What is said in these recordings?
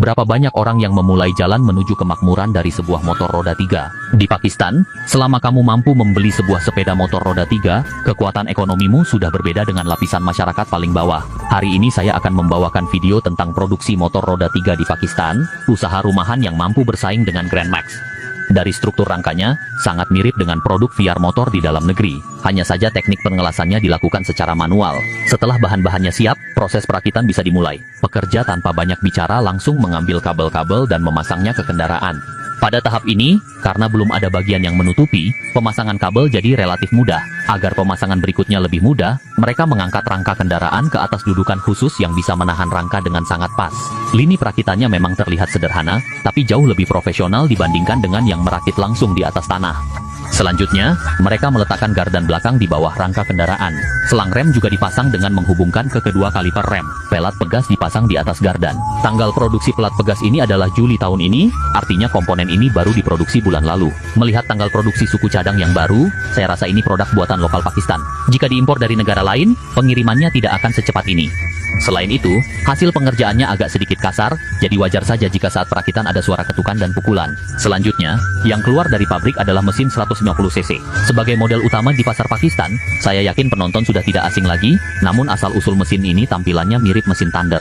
berapa banyak orang yang memulai jalan menuju kemakmuran dari sebuah motor roda 3. Di Pakistan, selama kamu mampu membeli sebuah sepeda motor roda 3, kekuatan ekonomimu sudah berbeda dengan lapisan masyarakat paling bawah. Hari ini saya akan membawakan video tentang produksi motor roda 3 di Pakistan, usaha rumahan yang mampu bersaing dengan Grand Max. Dari struktur rangkanya, sangat mirip dengan produk VR motor di dalam negeri. Hanya saja teknik pengelasannya dilakukan secara manual. Setelah bahan-bahannya siap, proses perakitan bisa dimulai. Pekerja tanpa banyak bicara langsung mengambil kabel-kabel dan memasangnya ke kendaraan. Pada tahap ini, karena belum ada bagian yang menutupi, pemasangan kabel jadi relatif mudah. Agar pemasangan berikutnya lebih mudah, mereka mengangkat rangka kendaraan ke atas dudukan khusus yang bisa menahan rangka dengan sangat pas. Lini perakitannya memang terlihat sederhana, tapi jauh lebih profesional dibandingkan dengan yang merakit langsung di atas tanah. Selanjutnya, mereka meletakkan gardan belakang di bawah rangka kendaraan. Selang rem juga dipasang dengan menghubungkan ke kedua kaliper rem. Pelat pegas dipasang di atas gardan. Tanggal produksi pelat pegas ini adalah Juli tahun ini, artinya komponen ini baru diproduksi bulan lalu. Melihat tanggal produksi suku cadang yang baru, saya rasa ini produk buatan lokal Pakistan. Jika diimpor dari negara lain, pengirimannya tidak akan secepat ini. Selain itu, hasil pengerjaannya agak sedikit kasar, jadi wajar saja jika saat perakitan ada suara ketukan dan pukulan. Selanjutnya, yang keluar dari pabrik adalah mesin 150 cc. Sebagai model utama di pasar Pakistan, saya yakin penonton sudah tidak asing lagi, namun asal-usul mesin ini tampilannya mirip mesin Thunder.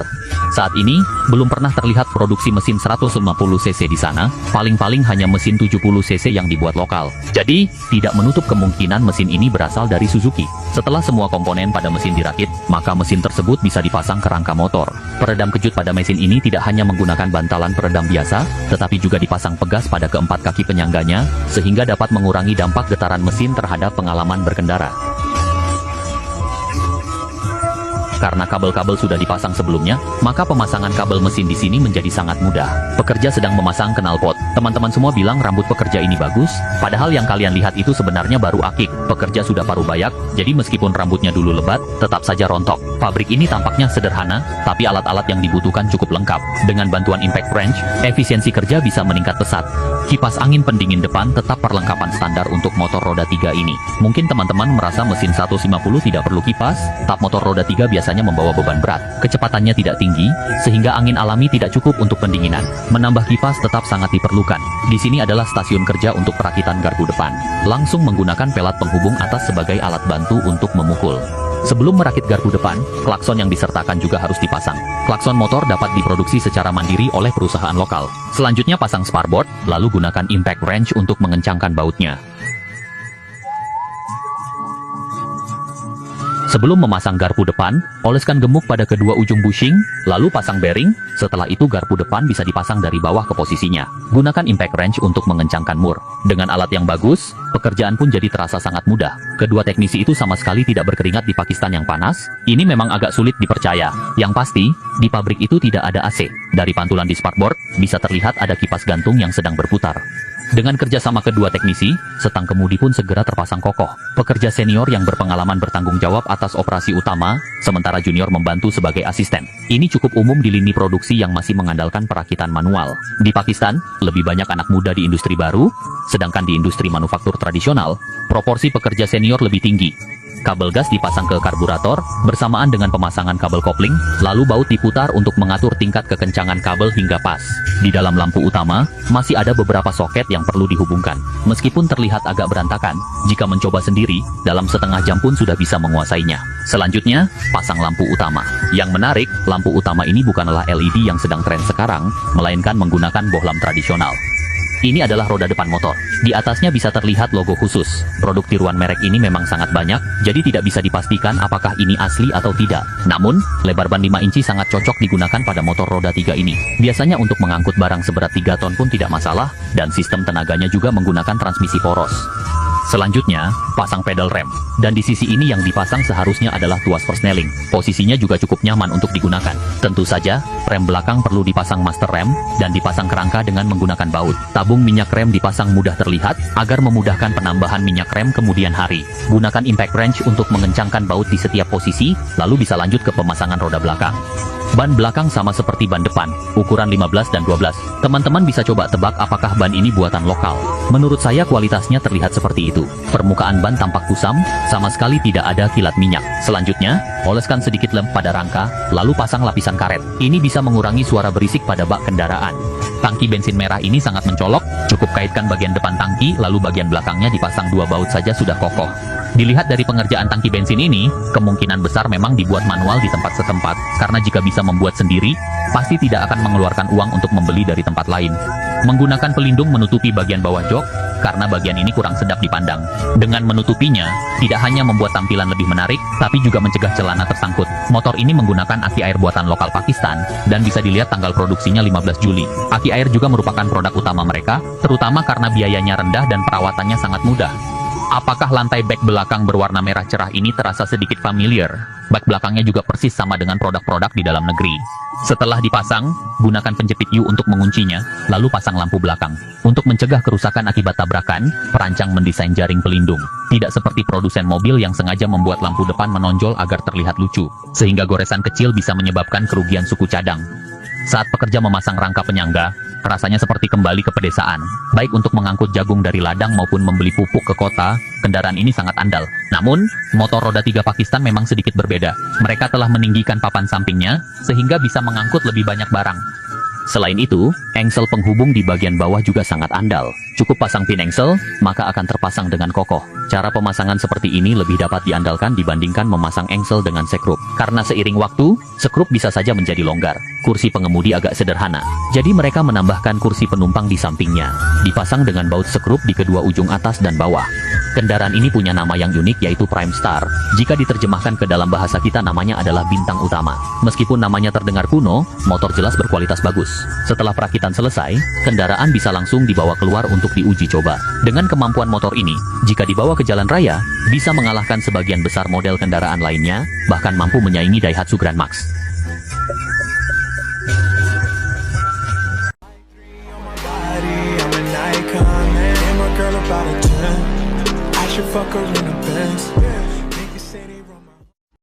Saat ini, belum pernah terlihat produksi mesin 150 cc di sana, paling-paling hanya mesin 70 cc yang dibuat lokal. Jadi, tidak menutup kemungkinan mesin ini berasal dari Suzuki. Setelah semua komponen pada mesin dirakit, maka mesin tersebut bisa dipasang ke rangka motor. Peredam kejut pada mesin ini tidak hanya menggunakan bantalan peredam biasa, tetapi juga dipasang pegas pada keempat kaki penyangganya, sehingga dapat mengurangi dampak getaran mesin terhadap pengalaman berkendara. Karena kabel-kabel sudah dipasang sebelumnya, maka pemasangan kabel mesin di sini menjadi sangat mudah. Pekerja sedang memasang knalpot. Teman-teman semua bilang rambut pekerja ini bagus, padahal yang kalian lihat itu sebenarnya baru akik. Pekerja sudah paruh bayak, jadi meskipun rambutnya dulu lebat, tetap saja rontok. Pabrik ini tampaknya sederhana, tapi alat-alat yang dibutuhkan cukup lengkap. Dengan bantuan impact wrench, efisiensi kerja bisa meningkat pesat. Kipas angin pendingin depan tetap perlengkapan standar untuk motor roda 3 ini. Mungkin teman-teman merasa mesin 150 tidak perlu kipas, tap motor roda 3 biasanya membawa beban berat. Kecepatannya tidak tinggi, sehingga angin alami tidak cukup untuk pendinginan. Menambah kipas tetap sangat diperlukan. Di sini adalah stasiun kerja untuk perakitan garpu depan. Langsung menggunakan pelat penghubung atas sebagai alat bantu untuk memukul. Sebelum merakit garpu depan, klakson yang disertakan juga harus dipasang. Klakson motor dapat diproduksi secara mandiri oleh perusahaan lokal. Selanjutnya pasang sparkboard, lalu gunakan impact wrench untuk mengencangkan bautnya. Sebelum memasang garpu depan, oleskan gemuk pada kedua ujung bushing, lalu pasang bearing. Setelah itu garpu depan bisa dipasang dari bawah ke posisinya. Gunakan impact wrench untuk mengencangkan mur. Dengan alat yang bagus, pekerjaan pun jadi terasa sangat mudah. Kedua teknisi itu sama sekali tidak berkeringat di Pakistan yang panas. Ini memang agak sulit dipercaya. Yang pasti, di pabrik itu tidak ada AC. Dari pantulan di sparkboard, bisa terlihat ada kipas gantung yang sedang berputar. Dengan kerjasama kedua teknisi, setang kemudi pun segera terpasang kokoh. Pekerja senior yang berpengalaman bertanggung jawab atas operasi utama, sementara junior membantu sebagai asisten. Ini cukup umum di lini produksi yang masih mengandalkan perakitan manual. Di Pakistan, lebih banyak anak muda di industri baru, sedangkan di industri manufaktur tradisional, proporsi pekerja senior lebih tinggi. Kabel gas dipasang ke karburator, bersamaan dengan pemasangan kabel kopling, lalu baut diputar untuk mengatur tingkat kekencangan kabel hingga pas. Di dalam lampu utama, masih ada beberapa soket yang perlu dihubungkan. Meskipun terlihat agak berantakan, jika mencoba sendiri, dalam setengah jam pun sudah bisa menguasainya. Selanjutnya, pasang lampu utama. Yang menarik, lampu utama ini bukanlah LED yang sedang tren sekarang, melainkan menggunakan bohlam tradisional. Ini adalah roda depan motor. Di atasnya bisa terlihat logo khusus. Produk tiruan merek ini memang sangat banyak, jadi tidak bisa dipastikan apakah ini asli atau tidak. Namun, lebar ban 5 inci sangat cocok digunakan pada motor roda 3 ini. Biasanya untuk mengangkut barang seberat 3 ton pun tidak masalah, dan sistem tenaganya juga menggunakan transmisi poros. Selanjutnya, pasang pedal rem. Dan di sisi ini yang dipasang seharusnya adalah tuas persneling. Posisinya juga cukup nyaman untuk digunakan. Tentu saja, rem belakang perlu dipasang master rem, dan dipasang kerangka dengan menggunakan baut. Tabung minyak rem dipasang mudah terlihat, agar memudahkan penambahan minyak rem kemudian hari. Gunakan impact wrench untuk mengencangkan baut di setiap posisi, lalu bisa lanjut ke pemasangan roda belakang. Ban belakang sama seperti ban depan, ukuran 15 dan 12. Teman-teman bisa coba tebak apakah ban ini buatan lokal. Menurut saya kualitasnya terlihat seperti itu. Permukaan ban tampak kusam, sama sekali tidak ada kilat minyak. Selanjutnya, oleskan sedikit lem pada rangka, lalu pasang lapisan karet. Ini bisa mengurangi suara berisik pada bak kendaraan. Tangki bensin merah ini sangat mencolok, cukup kaitkan bagian depan tangki, lalu bagian belakangnya dipasang 2 baut saja sudah kokoh. Dilihat dari pengerjaan tangki bensin ini, kemungkinan besar memang dibuat manual di tempat setempat, karena jika bisa membuat sendiri, pasti tidak akan mengeluarkan uang untuk membeli dari tempat lain. Menggunakan pelindung menutupi bagian bawah jok, karena bagian ini kurang sedap dipandang. Dengan menutupinya, tidak hanya membuat tampilan lebih menarik, tapi juga mencegah celana tersangkut. Motor ini menggunakan aki air buatan lokal Pakistan, dan bisa dilihat tanggal produksinya 15 Juli. Aki air juga merupakan produk utama mereka, terutama karena biayanya rendah dan perawatannya sangat mudah. Apakah lantai bak belakang berwarna merah cerah ini terasa sedikit familiar? Bak belakangnya juga persis sama dengan produk-produk di dalam negeri. Setelah dipasang, gunakan penjepit U untuk menguncinya, lalu pasang lampu belakang. Untuk mencegah kerusakan akibat tabrakan, perancang mendesain jaring pelindung. Tidak seperti produsen mobil yang sengaja membuat lampu depan menonjol agar terlihat lucu, sehingga goresan kecil bisa menyebabkan kerugian suku cadang. Saat pekerja memasang rangka penyangga, rasanya seperti kembali ke pedesaan. Baik untuk mengangkut jagung dari ladang maupun membeli pupuk ke kota, kendaraan ini sangat andal. Namun, motor roda 3 Pakistan memang sedikit berbeda. Mereka telah meninggikan papan sampingnya, sehingga bisa mengangkut lebih banyak barang. Selain itu, engsel penghubung di bagian bawah juga sangat andal. Cukup pasang pin engsel, maka akan terpasang dengan kokoh. Cara pemasangan seperti ini lebih dapat diandalkan dibandingkan memasang engsel dengan sekrup. Karena seiring waktu, sekrup bisa saja menjadi longgar. Kursi pengemudi agak sederhana, jadi mereka menambahkan kursi penumpang di sampingnya. Dipasang dengan baut sekrup di kedua ujung atas dan bawah. Kendaraan ini punya nama yang unik yaitu Prime Star. Jika diterjemahkan ke dalam bahasa kita namanya adalah bintang utama. Meskipun namanya terdengar kuno, motor jelas berkualitas bagus. Setelah perakitan selesai, kendaraan bisa langsung dibawa keluar untuk diuji coba. Dengan kemampuan motor ini, jika dibawa ke jalan raya, bisa mengalahkan sebagian besar model kendaraan lainnya, bahkan mampu menyaingi Daihatsu Grand Max. Should fuck her in the Benz.